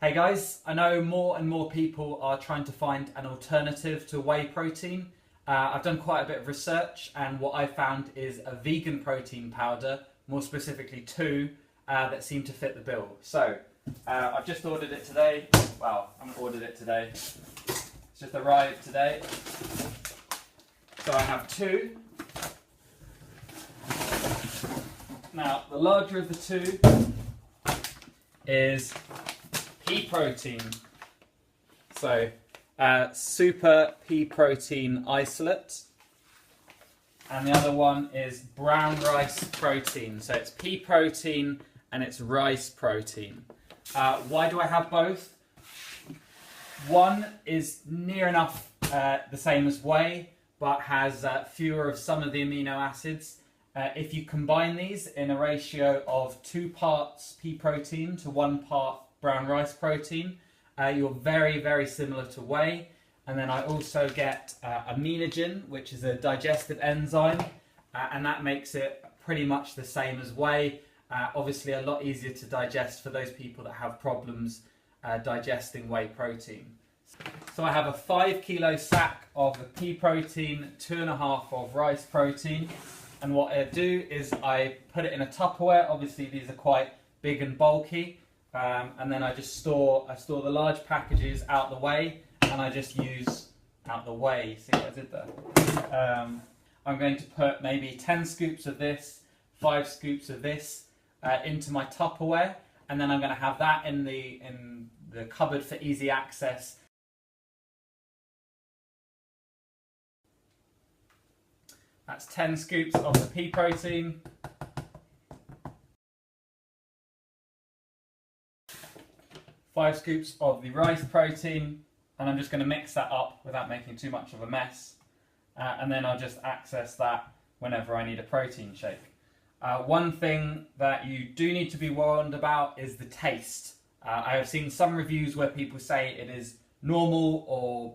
Hey guys, I know more and more people are trying to find an alternative to whey protein. I've done quite a bit of research, and what I found is a vegan protein powder, more specifically two, that seem to fit the bill. So I've just ordered it today. Well, I haven't ordered it today. It's just arrived today. So I have two. Now, the larger of the two is Pea Protein. So, Super Pea Protein Isolate. And the other one is Brown Rice Protein. So it's pea protein and it's rice protein. Why do I have both? One is near enough the same as whey, but has fewer of some of the amino acids. If you combine these in a ratio of 2 parts pea protein to 1 part brown rice protein, you're very, very similar to whey. And then I also get aminogen, which is a digestive enzyme, and that makes it pretty much the same as whey. Obviously a lot easier to digest for those people that have problems digesting whey protein. So I have a 5 kilo sack of the pea protein, 2.5 of rice protein. And what I do is I put it in a Tupperware. Obviously these are quite big and bulky. And then I just store the large packages out the way, and I just use out the way. See what I did there? I'm going to put maybe 10 scoops of this, 5 scoops of this into my Tupperware, and then I'm going to have that in the cupboard for easy access. That's 10 scoops of the pea protein. 5 scoops of the rice protein, and I'm just going to mix that up without making too much of a mess, and then I'll just access that whenever I need a protein shake. One thing that you do need to be warned about is the taste. I have seen some reviews where people say it is normal or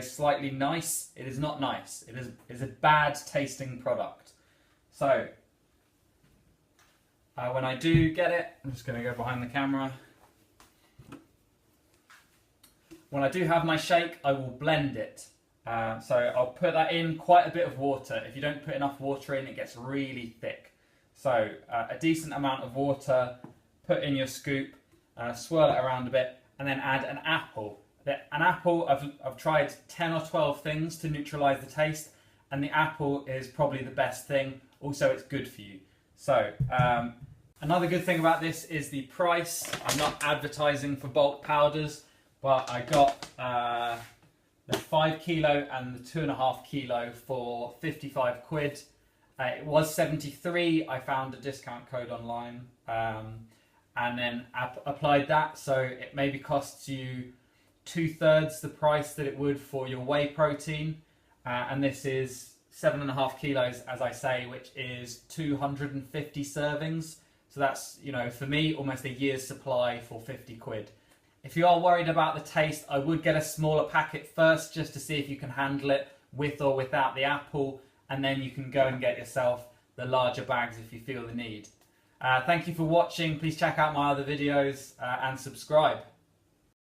slightly nice. It is not nice. It is a bad tasting product. So when I do get it, I'm just going to go behind the camera. When I do have my shake, I will blend it. So I'll put that in quite a bit of water. If you don't put enough water in, it gets really thick. So a decent amount of water, put in your scoop, swirl it around a bit, and then add an apple. An apple, I've tried 10 or 12 things to neutralise the taste, and the apple is probably the best thing. Also, it's good for you. So another good thing about this is the price. I'm not advertising for bulk powders, but I got the 5 kilo and the 2.5 kilo for 55 quid. It was 73. I found a discount code online and then applied that, so it maybe costs you 2/3 the price that it would for your whey protein. And this is 7.5 kilos, as I say, which is 250 servings. So that's, for me, almost a year's supply for 50 quid. If you are worried about the taste, I would get a smaller packet first just to see if you can handle it with or without the apple, and then you can go and get yourself the larger bags if you feel the need. Thank you for watching. Please check out my other videos and subscribe.